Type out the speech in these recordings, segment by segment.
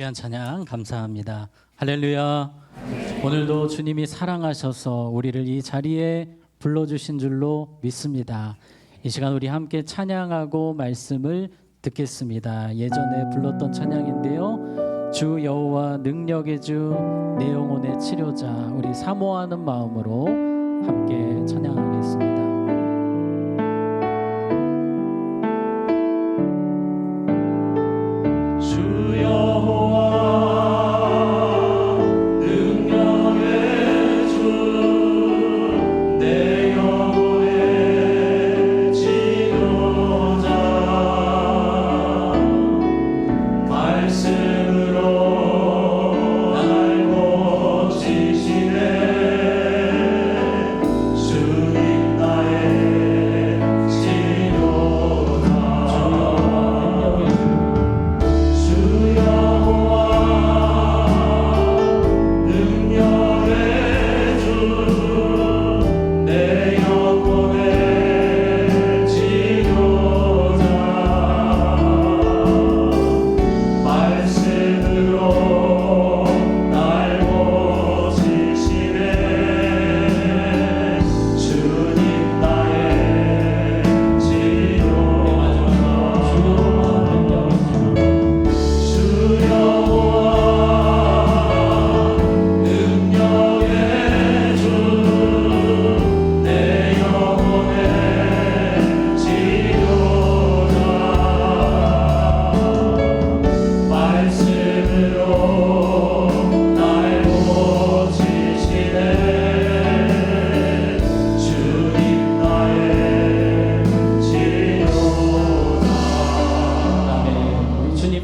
귀한 찬양 감사합니다. 할렐루야. 오늘도 주님이 사랑하셔서 우리를 이 자리에 불러주신 줄로 믿습니다. 이 시간 우리 함께 찬양하고 말씀을 듣겠습니다. 예전에 불렀던 찬양인데요, 주 여호와 능력의 주 내 영혼의 치료자, 우리 사모하는 마음으로 함께 찬양하겠습니다.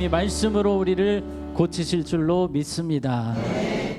말씀으로 우리를 고치실 줄로 믿습니다.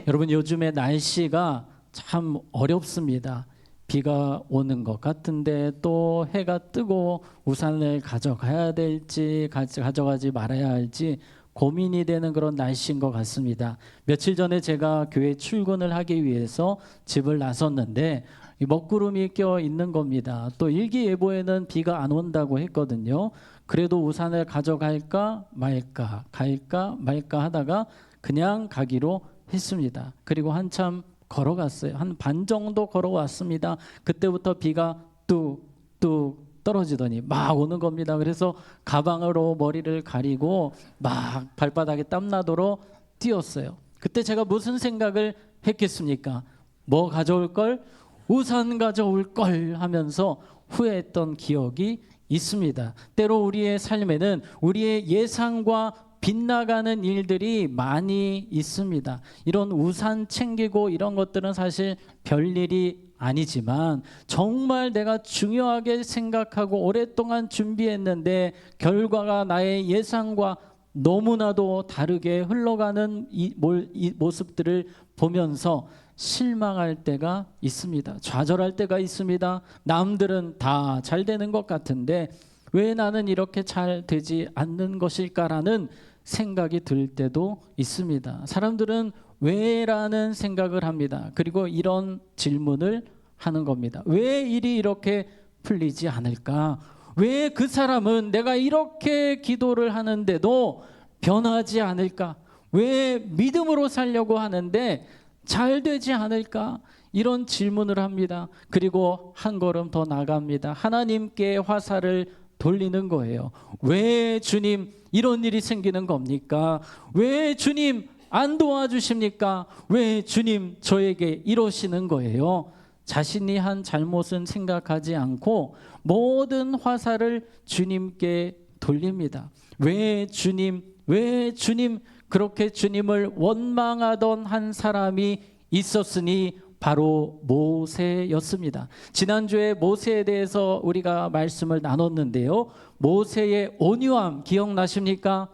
여러분, 요즘에 날씨가 참 어렵습니다. 비가 오는 것 같은데 또 해가 뜨고 우산을 가져가야 될지 가져가지 말아야 할지 고민이 되는 그런 날씨인 것 같습니다. 며칠 전에 제가 교회 출근을 하기 위해서 집을 나섰는데 먹구름이 껴 있는 겁니다. 또 일기예보에는 비가 안 온다고 했거든요. 그래도 우산을 가져갈까 말까 갈까 말까 하다가 그냥 가기로 했습니다. 그리고 한참 걸어갔어요. 한 반 정도 걸어왔습니다. 그때부터 비가 뚝뚝 떨어지더니 막 오는 겁니다. 그래서 가방으로 머리를 가리고 막 발바닥에 땀나도록 뛰었어요. 그때 제가 무슨 생각을 했겠습니까? 뭐 가져올 걸? 우산 가져올 걸 하면서 후회했던 기억이 있습니다. 때로 우리의 삶에는 우리의 예상과 빗나가는 일들이 많이 있습니다. 이런 우산 챙기고 이런 것들은 사실 별일이 아니지만 정말 내가 중요하게 생각하고 오랫동안 준비했는데 결과가 나의 예상과 너무나도 다르게 흘러가는 이 모습들을 보면서 실망할 때가 있습니다. 좌절할 때가 있습니다. 남들은 다 잘 되는 것 같은데 왜 나는 이렇게 잘 되지 않는 것일까라는 생각이 들 때도 있습니다. 사람들은 왜라는 생각을 합니다. 그리고 이런 질문을 하는 겁니다. 왜 일이 이렇게 풀리지 않을까? 왜 그 사람은 내가 이렇게 기도를 하는데도 변하지 않을까? 왜 믿음으로 살려고 하는데 잘 되지 않을까? 이런 질문을 합니다. 그리고 한 걸음 더 나갑니다. 하나님께 화살을 돌리는 거예요. 왜 주님 이런 일이 생기는 겁니까? 왜 주님 안 도와주십니까? 왜 주님 저에게 이러시는 거예요? 자신이 한 잘못은 생각하지 않고 모든 화살을 주님께 돌립니다. 왜 주님 그렇게 주님을 원망하던 한 사람이 있었으니 바로 모세였습니다. 지난주에 모세에 대해서 우리가 말씀을 나눴는데요, 모세의 온유함 기억나십니까?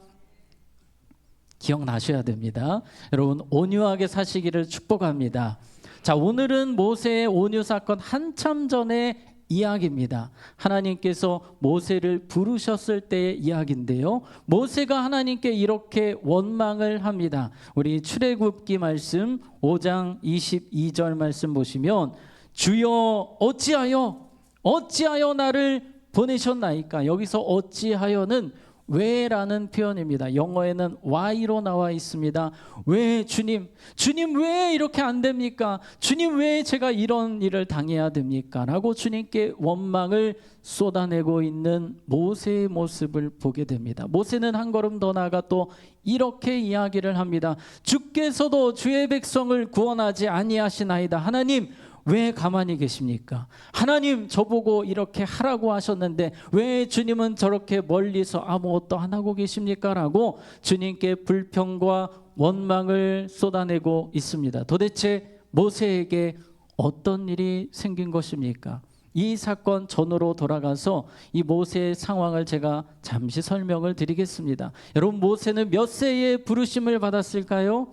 기억나셔야 됩니다. 여러분, 온유하게 사시기를 축복합니다. 자, 오늘은 모세의 온유 사건 한참 전에 이야기입니다. 하나님께서 모세를 부르셨을 때의 이야기인데요, 모세가 하나님께 이렇게 원망을 합니다. 우리 출애굽기 말씀 5장 22절 말씀 보시면 주여 어찌하여 나를 보내셨나이까? 여기서 어찌하여는 왜라는 표현입니다. 영어에는 why로 나와 있습니다. 왜 주님 왜 이렇게 안 됩니까? 주님 왜 제가 이런 일을 당해야 됩니까? 라고 주님께 원망을 쏟아내고 있는 모세의 모습을 보게 됩니다. 모세는 한 걸음 더 나아가 또 이렇게 이야기를 합니다. 주께서도 주의 백성을 구원하지 아니하시나이다. 하나님 왜 가만히 계십니까? 하나님 저보고 이렇게 하라고 하셨는데 왜 주님은 저렇게 멀리서 아무것도 안 하고 계십니까? 라고 주님께 불평과 원망을 쏟아내고 있습니다. 도대체 모세에게 어떤 일이 생긴 것입니까? 이 사건 전으로 돌아가서 이 모세의 상황을 제가 잠시 설명을 드리겠습니다. 여러분 모세는 몇 세에 부르심을 받았을까요?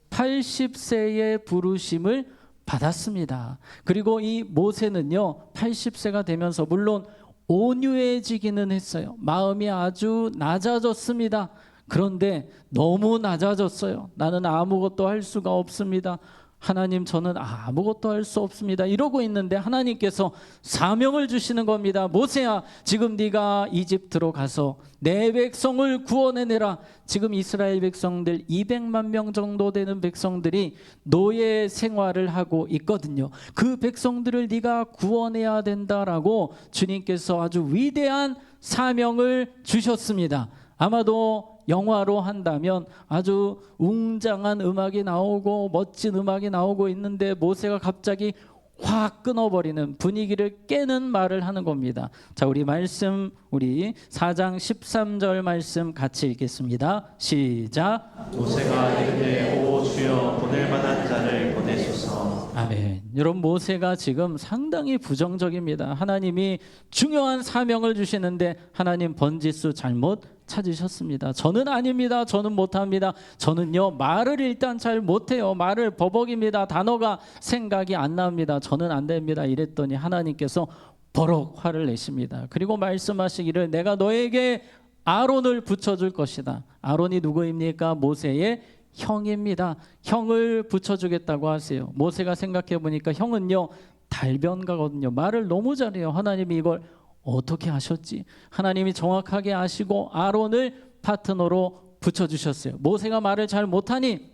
80세의 부르심을 받았습니다. 그리고 이 모세는요 80세가 되면서 물론 온유해지기는 했어요. 마음이 아주 낮아졌습니다. 그런데 너무 낮아졌어요. 나는 아무것도 할 수가 없습니다. 하나님 저는 아무것도 할 수 없습니다. 이러고 있는데 하나님께서 사명을 주시는 겁니다. 모세야 지금 네가 이집트로 가서 내 백성을 구원해내라. 지금 이스라엘 백성들 200만 명 정도 되는 백성들이 노예 생활을 하고 있거든요. 그 백성들을 네가 구원해야 된다라고 주님께서 아주 위대한 사명을 주셨습니다. 아마도 영화로 한다면 아주 웅장한 음악이 나오고 멋진 음악이 나오고 있는데 모세가 갑자기 확 끊어버리는 분위기를 깨는 말을 하는 겁니다. 자, 우리 4장 13절 말씀 같이 읽겠습니다. 시작. 모세가 이르되 오 주여 보낼 만한 자를 보내소서. 아멘. 여러분 모세가 지금 상당히 부정적입니다. 하나님이 중요한 사명을 주시는데 하나님 번지수 잘못 찾으셨습니다. 저는 아닙니다. 저는 못합니다. 저는요 말을 일단 잘 못해요. 말을 버벅입니다. 단어가 생각이 안 납니다. 저는 안 됩니다. 이랬더니 하나님께서 버럭 화를 내십니다. 그리고 말씀하시기를 내가 너에게 아론을 붙여줄 것이다. 아론이 누구입니까? 모세의 형입니다. 형을 붙여주겠다고 하세요. 모세가 생각해 보니까 형은요 달변가거든요. 말을 너무 잘해요. 하나님이 이걸 어떻게 하셨지? 하나님이 정확하게 아시고 아론을 파트너로 붙여주셨어요. 모세가 말을 잘 못하니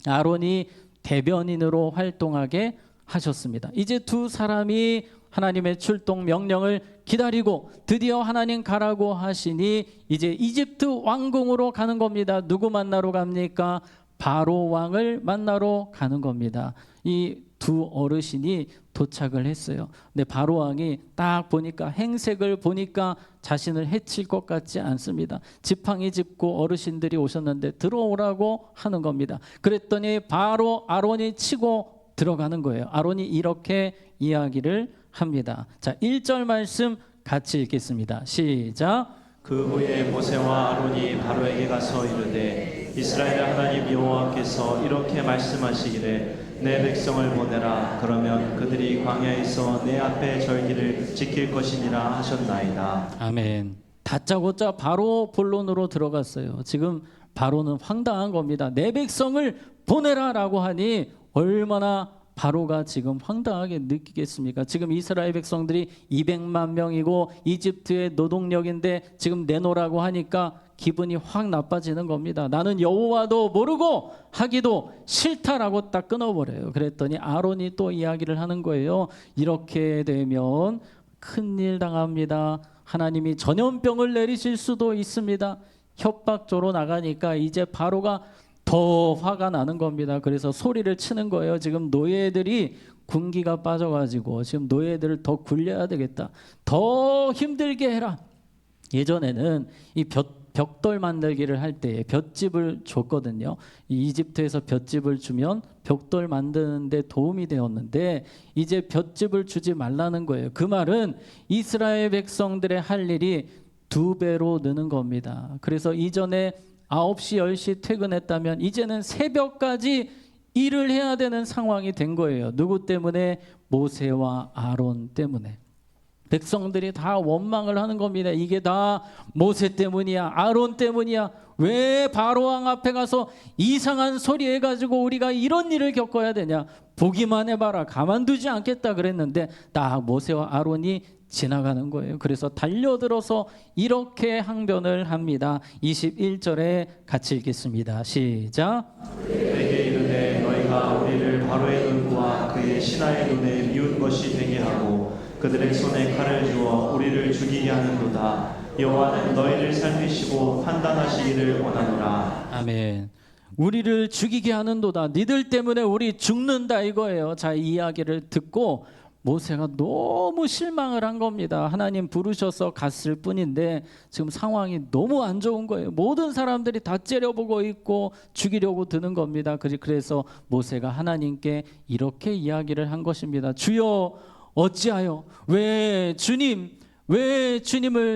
아론이 대변인으로 활동하게 하셨습니다. 이제 두 사람이 하나님의 출동 명령을 기다리고 드디어 하나님 가라고 하시니 이제 이집트 왕궁으로 가는 겁니다. 누구 만나러 갑니까? 바로 왕을 만나러 가는 겁니다. 이 두 어르신이 도착을 했어요. 근데 바로 왕이 딱 보니까 행색을 보니까 자신을 해칠 것 같지 않습니다. 지팡이 짚고 어르신들이 오셨는데 들어오라고 하는 겁니다. 그랬더니 바로 아론이 치고 들어가는 거예요. 아론이 이렇게 이야기를 합니다. 자, 1절 말씀 같이 읽겠습니다. 시작. 그 후에 모세와 아론이 바로에게 가서 이르되 이스라엘 하나님 여호와께서 이렇게 말씀하시기를 내 백성을 보내라. 그러면 그들이 광야에서 내 앞에 절기를 지킬 것이니라 하셨나이다. 아멘. 다짜고짜 바로 본론으로 들어갔어요. 지금 바로는 황당한 겁니다. 내 백성을 보내라라고 하니 얼마나 바로가 지금 황당하게 느끼겠습니까? 지금 이스라엘 백성들이 200만 명이고 이집트의 노동력인데 지금 내놓으라고 하니까 기분이 확 나빠지는 겁니다. 나는 여호와도 모르고 하기도 싫다라고 딱 끊어버려요. 그랬더니 아론이 또 이야기를 하는 거예요. 이렇게 되면 큰일 당합니다. 하나님이 전염병을 내리실 수도 있습니다. 협박조로 나가니까 이제 바로가 더 화가 나는 겁니다. 그래서 소리를 치는 거예요. 지금 노예들이 군기가 빠져가지고 지금 노예들을 더 굴려야 되겠다. 더 힘들게 해라. 예전에는 이 벽돌 만들기를 할 때 볏짚을 줬거든요. 이 이집트에서 볏짚을 주면 벽돌 만드는 데 도움이 되었는데 이제 볏짚을 주지 말라는 거예요. 그 말은 이스라엘 백성들의 할 일이 2배로 느는 겁니다. 그래서 이전에 9시, 10시 퇴근했다면 이제는 새벽까지 일을 해야 되는 상황이 된 거예요. 누구 때문에? 모세와 아론 때문에. 백성들이 다 원망을 하는 겁니다. 이게 다 모세 때문이야, 아론 때문이야. 왜 바로왕 앞에 가서 이상한 소리 해가지고 우리가 이런 일을 겪어야 되냐? 보기만 해봐라, 가만두지 않겠다 그랬는데 딱 모세와 아론이 지나가는 거예요. 그래서 달려들어서 이렇게 항변을 합니다. 21절에 같이 읽겠습니다. 시작. 내게 이르되 너희가 우리를 바로의 눈과 그의 신하의 눈에 미운 것이 되게 하고 그들의 손에 칼을 주어 우리를 죽이게 하는도다. 여호와는 너희를 살피시고 판단하시기를 원하노라. 아멘. 우리를 죽이게 하는도다. 니들 때문에 우리 죽는다 이거예요. 자, 이 이야기를 듣고 모세가 너무 실망을 한 겁니다. 하나님 부르셔서 갔을 뿐인데 지금 상황이 너무 안 좋은 거예요. 모든 사람들이 다 째려보고 있고 죽이려고 드는 겁니다. 그래서 모세가 하나님께 이렇게 이야기를 한 것입니다. 주여 어찌하여 왜 주님을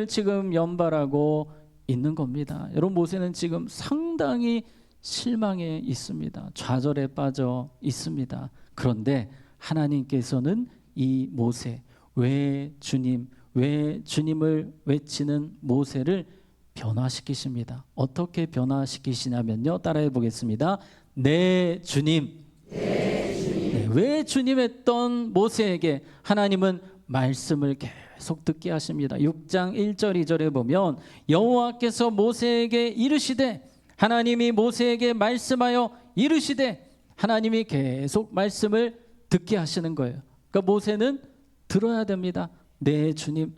지금 연발하고 있는 겁니다. 여러분, 모세는 지금 상당히 실망해 있습니다. 좌절에 빠져 있습니다. 그런데 하나님께서는 이 모세, 왜 주님을 외치는 모세를 변화시키십니다. 어떻게 변화시키시냐면요, 따라해 보겠습니다. 내 주님. 네, 왜 주님 했던 모세에게 하나님은 말씀을 계속 듣게 하십니다. 6장 1절 2절에 보면 여호와께서 모세에게 이르시되, 하나님이 모세에게 말씀하여 이르시되, 하나님이 계속 말씀을 듣게 하시는 거예요. 그러니까 모세는 들어야 됩니다. 내 주님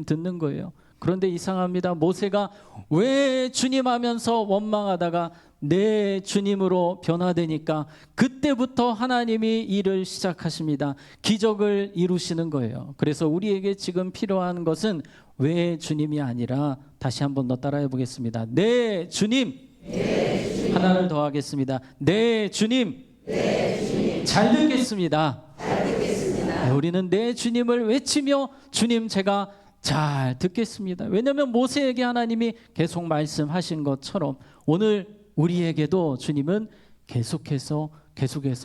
듣는 거예요. 그런데 이상합니다. 모세가 왜 주님 하면서 원망하다가 내 주님으로 변화되니까 그때부터 하나님이 일을 시작하십니다. 기적을 이루시는 거예요. 그래서 우리에게 지금 필요한 것은 왜 주님이 아니라, 다시 한번 더 따라해 보겠습니다. 내 주님. 하나를 더 하겠습니다. 내 주님. 잘 듣겠습니다. 우리는 내 주님을 외치며 주님 제가 잘 듣겠습니다. 왜냐하면 모세에게 하나님이 계속 말씀하신 것처럼 오늘 우리에게도 주님은 계속해서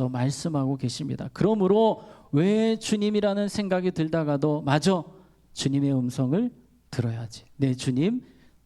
말씀하고 계십니다. 그러므로 왜 주님이라는 생각이 들다가도 맞아, 주님의 음성을 들어야지. 내 주님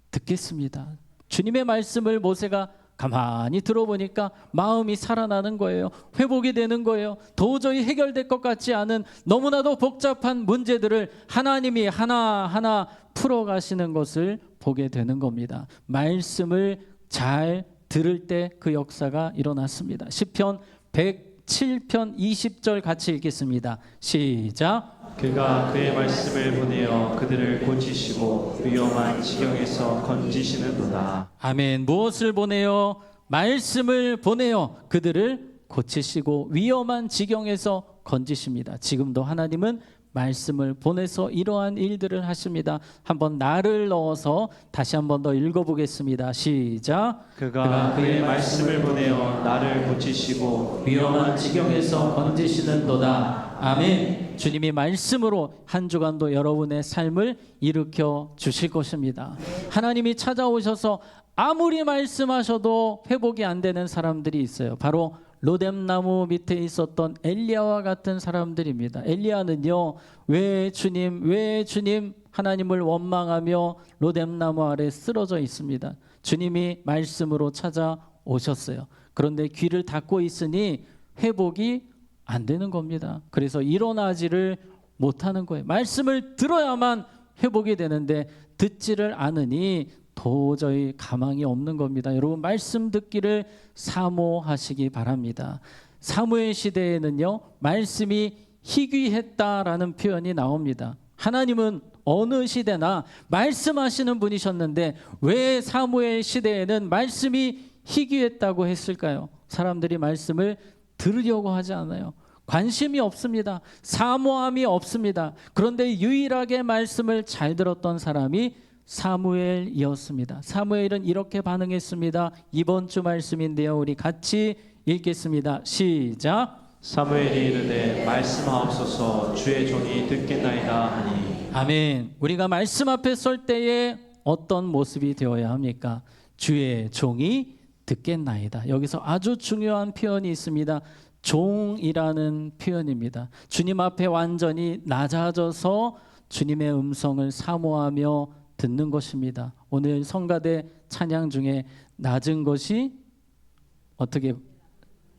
듣겠습니다. 주님의 말씀을 모세가 가만히 들어보니까 마음이 살아나는 거예요. 회복이 되는 거예요. 도저히 해결될 것 같지 않은 너무나도 복잡한 문제들을 하나님이 하나하나 풀어가시는 것을 보게 되는 겁니다. 말씀을 잘 들을 때 그 역사가 일어났습니다. 시편 107편 20절 같이 읽겠습니다. 시작. 그가 그의 말씀을 보내어 그들을 고치시고 위험한 지경에서 건지시는도다. 아멘. 무엇을 보내요? 말씀을 보내어 그들을 고치시고 위험한 지경에서 건지십니다. 지금도 하나님은 말씀을 보내서 이러한 일들을 하십니다. 한번 나를 넣어서 다시 한번 더 읽어보겠습니다. 시작. 그가 그의 말씀을 보내어 나를 고치시고 위험한 지경에서 건지시는도다. 아멘. 주님이 말씀으로 한 주간도 여러분의 삶을 일으켜 주실 것입니다. 하나님이 찾아오셔서 아무리 말씀하셔도 회복이 안 되는 사람들이 있어요. 바로 로뎀나무 밑에 있었던 엘리야와 같은 사람들입니다. 엘리야는요, 왜 주님 하나님을 원망하며 로뎀나무 아래 쓰러져 있습니다. 주님이 말씀으로 찾아오셨어요. 그런데 귀를 닫고 있으니 회복이 안 되는 겁니다. 그래서 일어나지를 못하는 거예요. 말씀을 들어야만 회복이 되는데 듣지를 않으니 도저히 가망이 없는 겁니다. 여러분, 말씀 듣기를 사모하시기 바랍니다. 사무엘 시대에는요, 말씀이 희귀했다라는 표현이 나옵니다. 하나님은 어느 시대나 말씀하시는 분이셨는데 왜 사무엘 시대에는 말씀이 희귀했다고 했을까요? 사람들이 말씀을 들으려고 하지 않아요. 관심이 없습니다. 사모함이 없습니다. 그런데 유일하게 말씀을 잘 들었던 사람이 사무엘이었습니다. 사무엘은 이렇게 반응했습니다. 이번 주 말씀인데요, 우리 같이 읽겠습니다. 시작. 사무엘이 이르되 말씀하옵소서, 주의 종이 듣겠나이다 하니. 아멘. 우리가 말씀 앞에 설 때에 어떤 모습이 되어야 합니까? 주의 종이 듣겠나이다. 여기서 아주 중요한 표현이 있습니다. 종이라는 표현입니다. 주님 앞에 완전히 낮아져서 주님의 음성을 사모하며 듣는 것입니다. 오늘 성가대 찬양 중에 낮은 것이 어떻게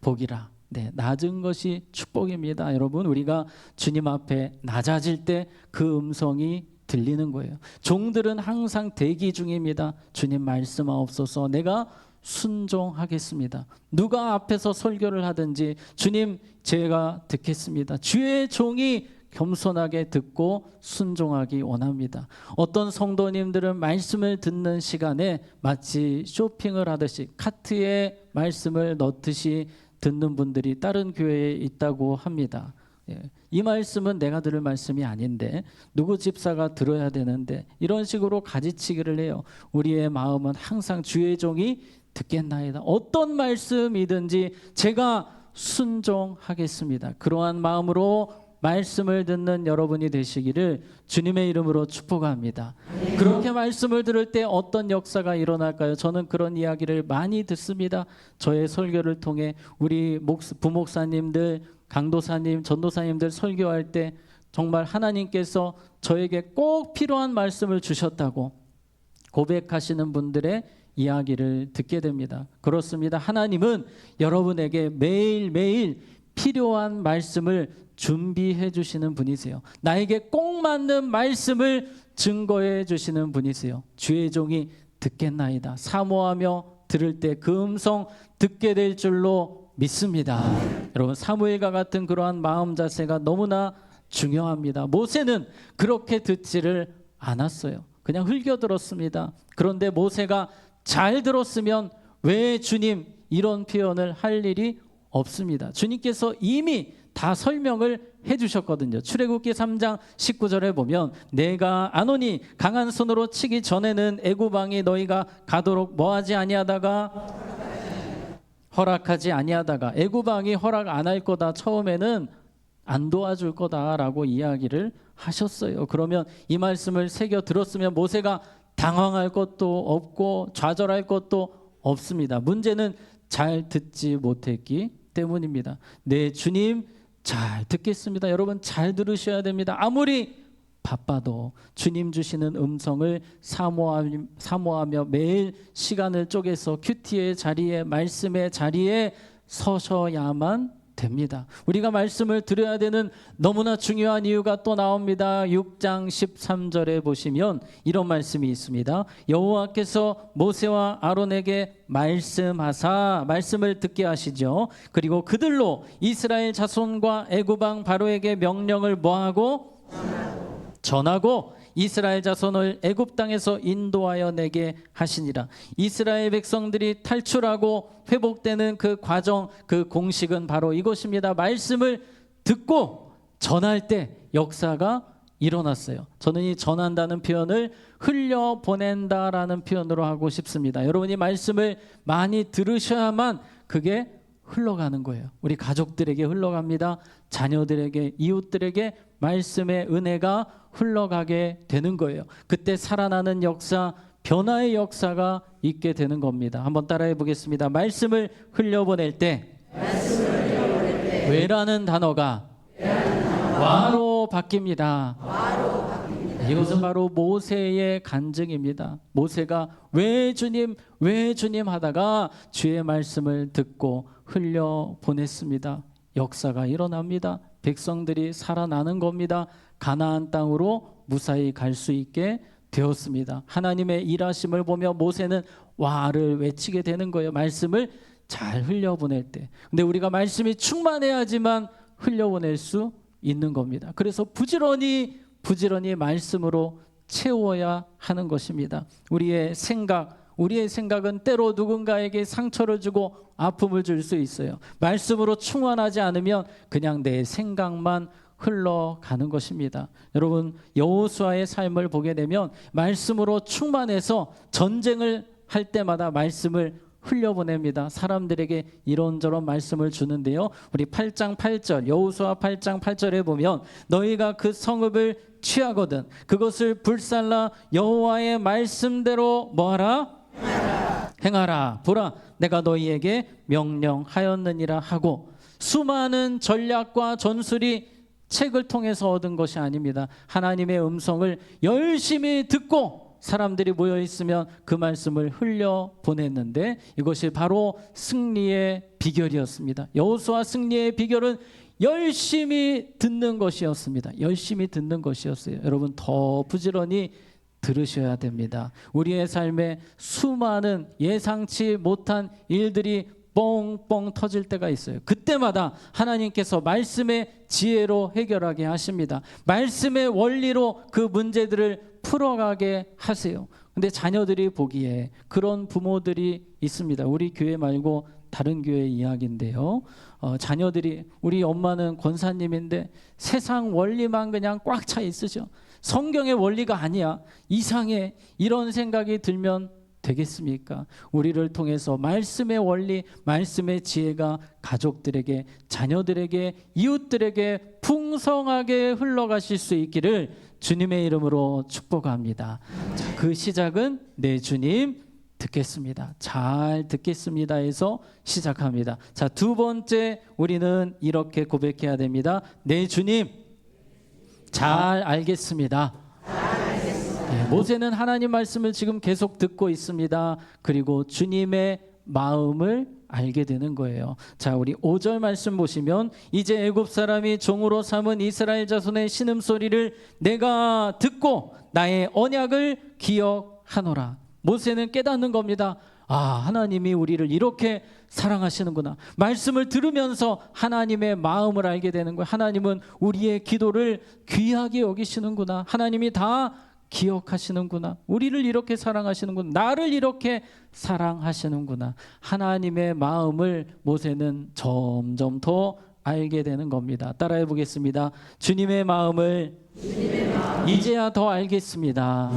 복이라. 네, 낮은 것이 축복입니다. 여러분, 우리가 주님 앞에 낮아질 때 그 음성이 들리는 거예요. 종들은 항상 대기 중입니다. 주님 말씀하옵소서. 내가 순종하겠습니다. 누가 앞에서 설교를 하든지 주님 제가 듣겠습니다. 주의 종이 겸손하게 듣고 순종하기 원합니다. 어떤 성도님들은 말씀을 듣는 시간에 마치 쇼핑을 하듯이 카트에 말씀을 넣듯이 듣는 분들이 다른 교회에 있다고 합니다. 이 말씀은 내가 들을 말씀이 아닌데 누구 집사가 들어야 되는데 이런 식으로 가지치기를 해요. 우리의 마음은 항상 주의 종이 듣겠나이다. 어떤 말씀이든지 제가 순종하겠습니다. 그러한 마음으로 말씀을 듣는 여러분이 되시기를 주님의 이름으로 축복합니다. 그렇게 말씀을 들을 때 어떤 역사가 일어날까요? 저는 그런 이야기를 많이 듣습니다. 저의 설교를 통해 우리 부목사님들, 강도사님, 전도사님들 설교할 때 정말 하나님께서 저에게 꼭 필요한 말씀을 주셨다고 고백하시는 분들의 이야기를 듣게 됩니다. 그렇습니다. 하나님은 여러분에게 매일매일 필요한 말씀을 준비해 주시는 분이세요. 나에게 꼭 맞는 말씀을 증거해 주시는 분이세요. 주의 종이 듣겠나이다. 사모하며 들을 때 그 음성 듣게 될 줄로 믿습니다. 여러분, 사무엘과 같은 그러한 마음 자세가 너무나 중요합니다. 모세는 그렇게 듣지를 않았어요. 그냥 흘겨 들었습니다. 그런데 모세가 잘 들었으면 왜 주님 이런 표현을 할 일이 없습니다. 주님께서 이미 다 설명을 해주셨거든요. 출애굽기 3장 19절에 보면 내가 아노니 강한 손으로 치기 전에는 애굽 왕이 너희가 가도록 뭐하지 아니하다가 허락하지 아니하다가 애굽 왕이 허락 안 할 거다. 처음에는 안 도와줄 거다라고 이야기를 하셨어요. 그러면 이 말씀을 새겨 들었으면 모세가 당황할 것도 없고 좌절할 것도 없습니다. 문제는 잘 듣지 못했기 때문입니다. 네, 주님 잘 듣겠습니다. 여러분 잘 들으셔야 됩니다. 아무리 바빠도 주님 주시는 음성을 사모하며 매일 시간을 쪼개서 큐티의 자리에 말씀의 자리에 서셔야만 됩니다. 우리가 말씀을 들어야 되는 너무나 중요한 이유가 또 나옵니다. 6장 13절에 보시면 이런 말씀이 있습니다. 여호와께서 모세와 아론에게 말씀하사 말씀을 듣게 하시죠. 그리고 그들로 이스라엘 자손과 애굽 왕 바로에게 명령을 뭐하고 전하고 이스라엘 자손을 애굽 땅에서 인도하여 내게 하시니라. 이스라엘 백성들이 탈출하고 회복되는 그 과정, 그 공식은 바로 이것입니다. 말씀을 듣고 전할 때 역사가 일어났어요. 저는 이 전한다는 표현을 흘려보낸다라는 표현으로 하고 싶습니다. 여러분이 말씀을 많이 들으셔야만 그게 흘러가는 거예요. 우리 가족들에게 흘러갑니다. 자녀들에게, 이웃들에게 말씀의 은혜가 흘러가게 되는 거예요. 그때 살아나는 역사, 변화의 역사가 있게 되는 겁니다. 한번 따라해 보겠습니다. 말씀을 흘려보낼 때 왜라는 단어가 와로 바뀝니다. 이것은 바로 모세의 간증입니다. 모세가 왜 주님 하다가 주의 말씀을 듣고 흘려보냈습니다. 역사가 일어납니다. 백성들이 살아나는 겁니다. 가나안 땅으로 무사히 갈 수 있게 되었습니다. 하나님의 일하심을 보며 모세는 와를 외치게 되는 거예요. 말씀을 잘 흘려보낼 때. 근데 우리가 말씀이 충만해야지만 흘려보낼 수 있는 겁니다. 그래서 부지런히 말씀으로 채워야 하는 것입니다. 우리의 생각은 때로 누군가에게 상처를 주고 아픔을 줄 수 있어요. 말씀으로 충만하지 않으면 그냥 내 생각만 흘러가는 것입니다. 여러분, 여호수아의 삶을 보게 되면 말씀으로 충만해서 전쟁을 할 때마다 말씀을 흘려보냅니다. 사람들에게 이런저런 말씀을 주는데요. 우리 8장 8절, 여호수아 8장 8절에 보면 너희가 그 성읍을 취하거든 그것을 불살라 여호와의 말씀대로 뭐하라? 행하라. 보라, 내가 너희에게 명령하였느니라 하고, 수많은 전략과 전술이 책을 통해서 얻은 것이 아닙니다. 하나님의 음성을 열심히 듣고 사람들이 모여 있으면 그 말씀을 흘려 보냈는데 이것이 바로 승리의 비결이었습니다. 여호수아 승리의 비결은 열심히 듣는 것이었습니다. 열심히 듣는 것이었어요. 여러분 더 부지런히 들으셔야 됩니다. 우리의 삶에 수많은 예상치 못한 일들이 뻥뻥 터질 때가 있어요. 그때마다 하나님께서 말씀의 지혜로 해결하게 하십니다. 말씀의 원리로 그 문제들을 풀어가게 하세요. 근데 자녀들이 보기에 그런 부모들이 있습니다. 우리 교회 말고 다른 교회 이야기인데요. 자녀들이 우리 엄마는 권사님인데 세상 원리만 그냥 꽉 차 있으셔. 성경의 원리가 아니야. 이상해. 이런 생각이 들면 되겠습니까? 우리를 통해서 말씀의 원리, 말씀의 지혜가 가족들에게, 자녀들에게, 이웃들에게 풍성하게 흘러가실 수 있기를 주님의 이름으로 축복합니다. 자, 그 시작은 내 주님 듣겠습니다. 잘 듣겠습니다에서 시작합니다. 자, 두 번째 우리는 이렇게 고백해야 됩니다. 내 주님 잘 알겠습니다. 모세는 하나님 말씀을 지금 계속 듣고 있습니다. 그리고 주님의 마음을 알게 되는 거예요. 자, 우리 5절 말씀 보시면 이제 애굽 사람이 종으로 삼은 이스라엘 자손의 신음소리를 내가 듣고 나의 언약을 기억하노라. 모세는 깨닫는 겁니다. 아, 하나님이 우리를 이렇게 사랑하시는구나. 말씀을 들으면서 하나님의 마음을 알게 되는 거예요. 하나님은 우리의 기도를 귀하게 여기시는구나. 하나님이 다 기억하시는구나. 우리를 이렇게 사랑하시는구나. 나를 이렇게 사랑하시는구나. 하나님의 마음을 모세는 점점 더 알게 되는 겁니다. 따라해 보겠습니다. 주님의 마음을 이제야 더 알겠습니다.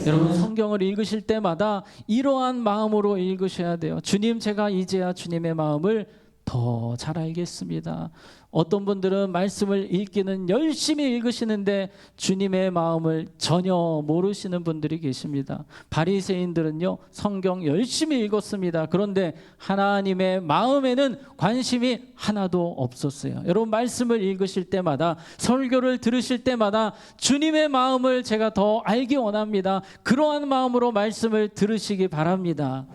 여러분 성경을 읽으실 때마다 이러한 마음으로 읽으셔야 돼요. 주님, 제가 이제야 주님의 마음을 더 잘 알겠습니다. 어떤 분들은 말씀을 읽기는 열심히 읽으시는데 주님의 마음을 전혀 모르시는 분들이 계십니다. 바리새인들은요, 성경 열심히 읽었습니다. 그런데 하나님의 마음에는 관심이 하나도 없었어요. 여러분 말씀을 읽으실 때마다, 설교를 들으실 때마다 주님의 마음을 제가 더 알기 원합니다. 그러한 마음으로 말씀을 들으시기 바랍니다.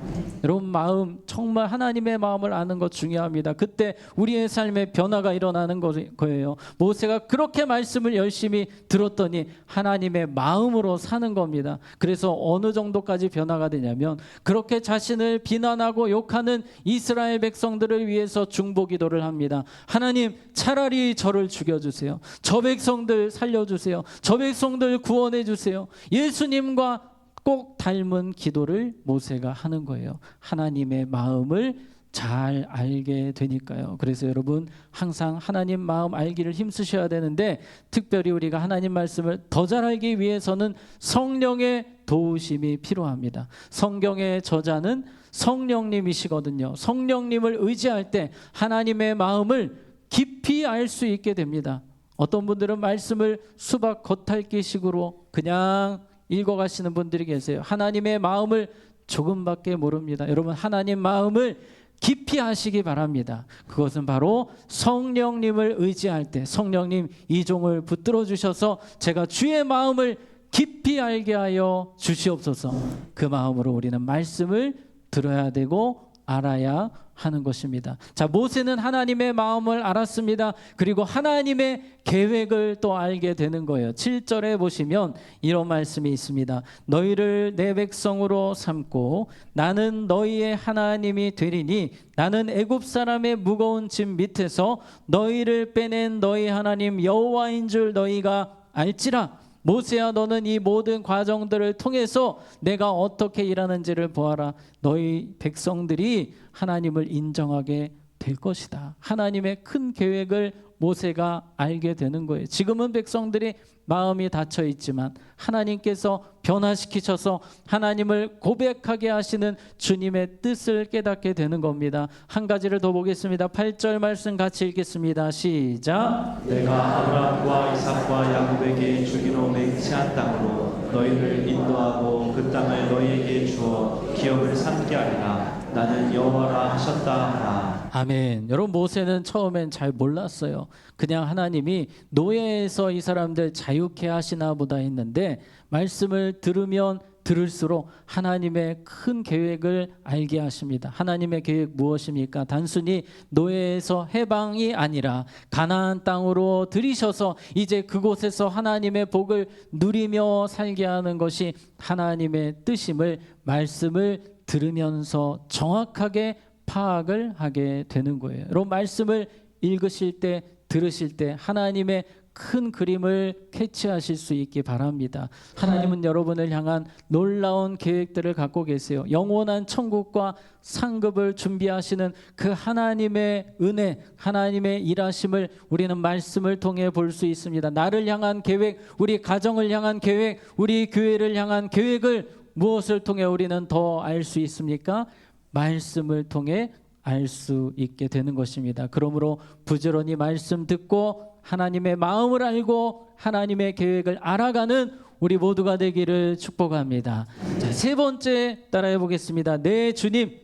여러분 마음, 정말 하나님의 마음을 아는 것 중요합니다. 그때 우리의 삶에 변화가 일어나는 거예요. 모세가 그렇게 말씀을 열심히 들었더니 하나님의 마음으로 사는 겁니다. 그래서 어느 정도까지 변화가 되냐면, 그렇게 자신을 비난하고 욕하는 이스라엘 백성들을 위해서 중보기도를 합니다. 하나님, 차라리 저를 죽여주세요. 저 백성들 살려주세요. 저 백성들 구원해 주세요. 예수님과 꼭 닮은 기도를 모세가 하는 거예요. 하나님의 마음을 잘 알게 되니까요. 그래서 여러분 항상 하나님 마음 알기를 힘쓰셔야 되는데, 특별히 우리가 하나님 말씀을 더 잘 알기 위해서는 성령의 도우심이 필요합니다. 성경의 저자는 성령님이시거든요. 성령님을 의지할 때 하나님의 마음을 깊이 알 수 있게 됩니다. 어떤 분들은 말씀을 수박 겉핥기식으로 그냥 읽어가시는 분들이 계세요. 하나님의 마음을 조금밖에 모릅니다. 여러분 하나님 마음을 깊이 하시기 바랍니다. 그것은 바로 성령님을 의지할 때, 성령님 이 종을 붙들어 주셔서 제가 주의 마음을 깊이 알게 하여 주시옵소서. 그 마음으로 우리는 말씀을 들어야 되고 알아야 하는 것입니다. 자, 모세는 하나님의 마음을 알았습니다. 그리고 하나님의 계획을 또 알게 되는 거예요. 7절에 보시면 이런 말씀이 있습니다. 너희를 내 백성으로 삼고 나는 너희의 하나님이 되리니 나는 애굽 사람의 무거운 짐 밑에서 너희를 빼낸 너희 하나님 여호와인 줄 너희가 알지라. 모세야, 너는 이 모든 과정들을 통해서 내가 어떻게 일하는지를 보아라. 너희 백성들이 하나님을 인정하게 될 것이다. 하나님의 큰 계획을 모세가 알게 되는 거예요. 지금은 백성들이 마음이 닫혀 있지만 하나님께서 변화시키셔서 하나님을 고백하게 하시는 주님의 뜻을 깨닫게 되는 겁니다. 한 가지를 더 보겠습니다. 8절 말씀 같이 읽겠습니다. 시작. 내가 아브라함과 이삭과 야곱에게 주기로 맹세한 땅으로 너희를 인도하고 그 땅을 너희에게 주어 기업을 삼게 하리라. 나는 여호와라 하셨다 하라. 아멘. 여러분 모세는 처음엔 잘 몰랐어요. 그냥 하나님이 노예에서 이 사람들 자유케 하시나 보다 했는데 말씀을 들으면 들을수록 하나님의 큰 계획을 알게 하십니다. 하나님의 계획 무엇입니까? 단순히 노예에서 해방이 아니라 가나안 땅으로 들이셔서 이제 그곳에서 하나님의 복을 누리며 살게 하는 것이 하나님의 뜻임을 말씀을 들으면서 정확하게 파악을 하게 되는 거예요. 여러분 말씀을 읽으실 때 들으실 때 하나님의 큰 그림을 캐치하실 수 있기 바랍니다. 하나님은 여러분을 향한 놀라운 계획들을 갖고 계세요. 영원한 천국과 상급을 준비하시는 그 하나님의 은혜, 하나님의 일하심을 우리는 말씀을 통해 볼 수 있습니다. 나를 향한 계획, 우리 가정을 향한 계획, 우리 교회를 향한 계획을 무엇을 통해 우리는 더 알 수 있습니까? 말씀을 통해 알 수 있게 되는 것입니다. 그러므로 부지런히 말씀 듣고 하나님의 마음을 알고 하나님의 계획을 알아가는 우리 모두가 되기를 축복합니다. 자, 세 번째 따라해 보겠습니다. 네 주님,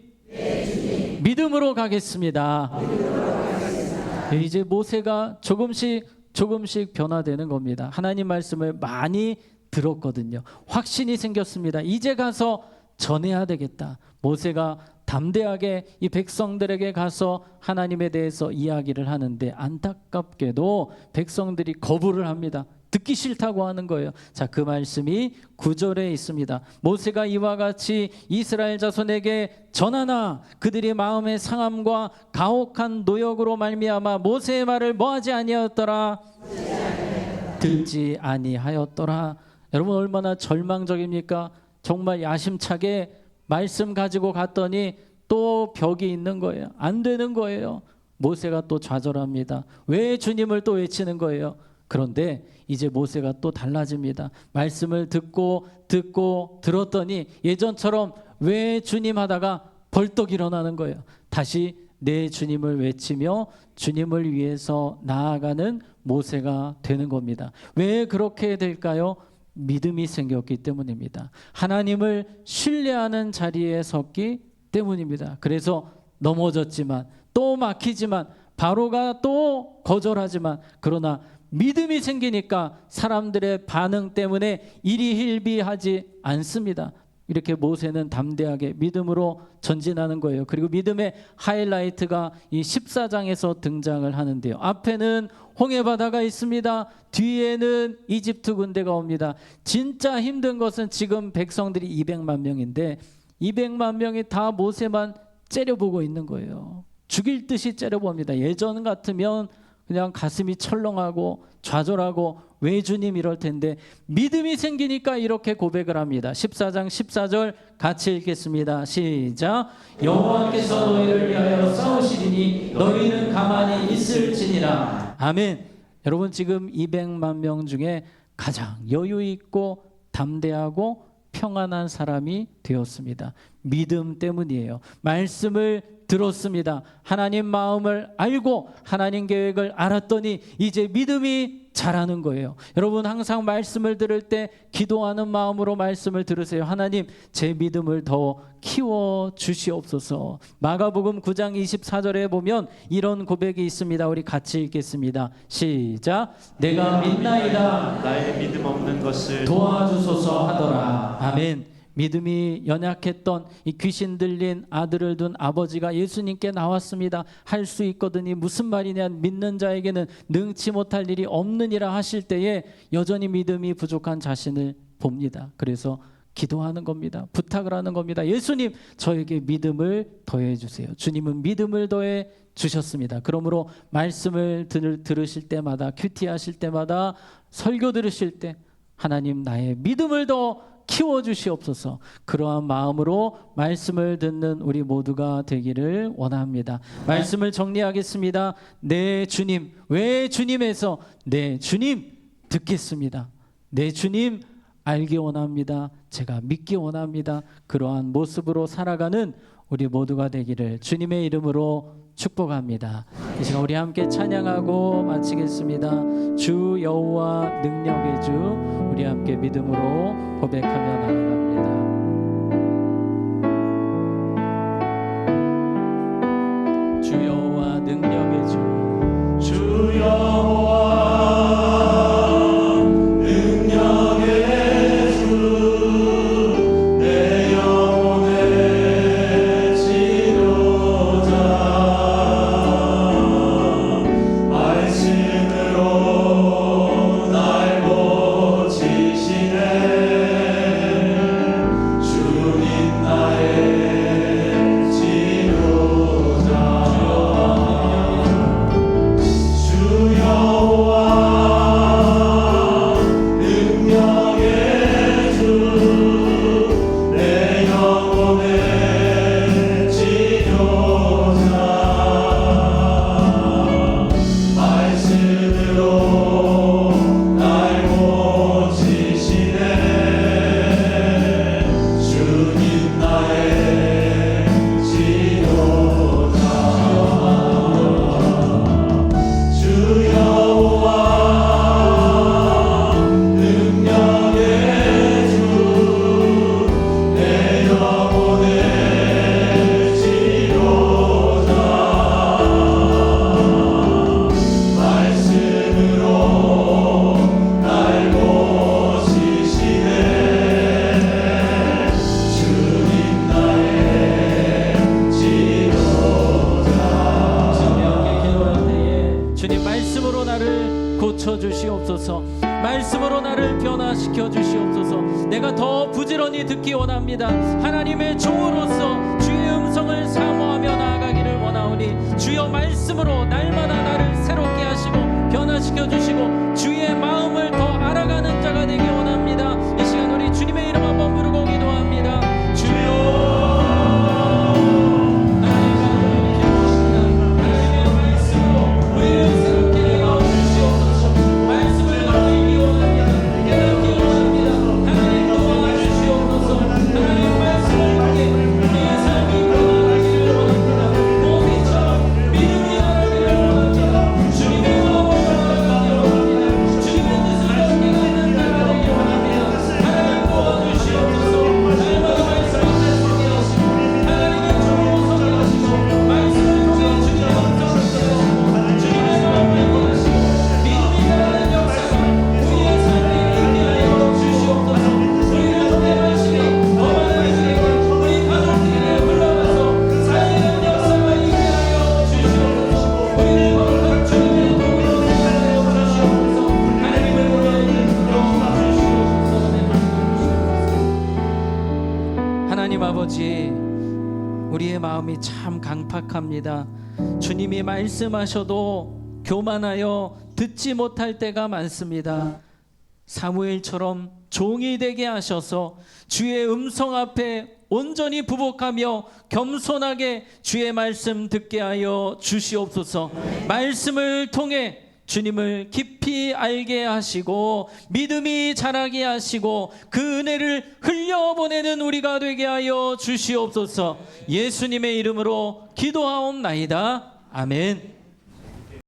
믿음으로 가겠습니다. 이제 모세가 조금씩 변화되는 겁니다. 하나님 말씀을 많이 들었거든요. 확신이 생겼습니다. 이제 가서 전해야 되겠다. 모세가 담대하게 이 백성들에게 가서 하나님에 대해서 이야기를 하는데 안타깝게도 백성들이 거부를 합니다. 듣기 싫다고 하는 거예요. 자, 그 말씀이 9절에 있습니다. 모세가 이와 같이 이스라엘 자손에게 전하나 그들이 마음의 상함과 가혹한 노역으로 말미암아 모세의 말을 뭐하지 아니하였더라? 듣지 아니하였더라. 여러분 얼마나 절망적입니까? 정말 야심차게 말씀 가지고 갔더니 또 벽이 있는 거예요. 안 되는 거예요. 모세가 또 좌절합니다. 왜 주님을 또 외치는 거예요? 그런데 이제 모세가 또 달라집니다. 말씀을 듣고 들었더니 예전처럼 왜 주님 하다가 벌떡 일어나는 거예요. 다시 내 주님을 외치며 주님을 위해서 나아가는 모세가 되는 겁니다. 왜 그렇게 될까요? 믿음이 생겼기 때문입니다. 하나님을 신뢰하는 자리에 섰기 때문입니다. 그래서 넘어졌지만 또 막히지만 바로가 또 거절하지만 그러나 믿음이 생기니까 사람들의 반응 때문에 일희일비하지 않습니다. 이렇게 모세는 담대하게 믿음으로 전진하는 거예요. 그리고 믿음의 하이라이트가 이 14장에서 등장을 하는데요. 앞에는 홍해바다가 있습니다. 뒤에는 이집트 군대가 옵니다. 진짜 힘든 것은 지금 백성들이 200만 명인데 200만 명이 다 모세만 째려보고 있는 거예요. 죽일 듯이 째려봅니다. 예전 같으면 그냥 가슴이 철렁하고 좌절하고 왜 주님 이럴 텐데 믿음이 생기니까 이렇게 고백을 합니다. 14장 14절 같이 읽겠습니다. 시작. 여호와께서 너희를 위하여 싸우시리니 너희는 가만히 있을지니라. 아멘. 여러분 지금 200만 명 중에 가장 여유 있고 담대하고 평안한 사람이 되었습니다. 믿음 때문이에요. 말씀을 들었습니다. 하나님 마음을 알고 하나님 계획을 알았더니 이제 믿음이 자라는 거예요. 여러분 항상 말씀을 들을 때 기도하는 마음으로 말씀을 들으세요. 하나님 제 믿음을 더 키워 주시옵소서. 마가복음 9장 24절에 보면 이런 고백이 있습니다. 우리 같이 읽겠습니다. 시작. 내가 믿나이다 나의 믿음 없는 것을 도와주소서 하더라. 아멘. 믿음이 연약했던 이 귀신 들린 아들을 둔 아버지가 예수님께 나왔습니다. 할 수 있거든이 무슨 말이냐, 믿는 자에게는 능치 못할 일이 없느니라 하실 때에 여전히 믿음이 부족한 자신을 봅니다. 그래서 기도하는 겁니다. 부탁을 하는 겁니다. 예수님 저에게 믿음을 더해 주세요. 주님은 믿음을 더해 주셨습니다. 그러므로 말씀을 들으실 때마다 큐티하실 때마다 설교 들으실 때 하나님 나의 믿음을 더 키워주시옵소서. 그러한 마음으로 말씀을 듣는 우리 모두가 되기를 원합니다. 말씀을 정리하겠습니다. 내 주님, 왜 주님에서 내 주님 듣겠습니다. 내 주님 알기 원합니다. 제가 믿기 원합니다. 그러한 모습으로 살아가는 우리 모두가 되기를 주님의 이름으로 축복합니다. 이 시간 우리 함께 찬양하고 마치겠습니다. 주 여호와 능력의 주, 우리 함께 믿음으로 고백하며 나아갑니다. 주여 주시옵소서. 말씀으로 나를 변화시켜 주시옵소서. 내가 더 부지런히 듣기 원합니다. 하나님의 종으로서 주의 음성을 사모하며 나아가기를 원하오니 주여 말씀으로 날마다 나를 새롭게 하시고 변화시켜 주시고 주의 마음을 더 알아가는 자가 되기 원합니다. 이 시간 우리 주님의 이름 한번 부르고 기도합니다. 주여 하나님 아버지, 우리의 마음이 참 강팍합니다. 주님이 말씀하셔도 교만하여 듣지 못할 때가 많습니다. 사무엘처럼 종이 되게 하셔서 주의 음성 앞에 온전히 부복하며 겸손하게 주의 말씀 듣게 하여 주시옵소서. 말씀을 통해 주님을 깊이 알게 하시고 믿음이 자라게 하시고 그 은혜를 흘려보내는 우리가 되게 하여 주시옵소서. 예수님의 이름으로 기도하옵나이다. 아멘.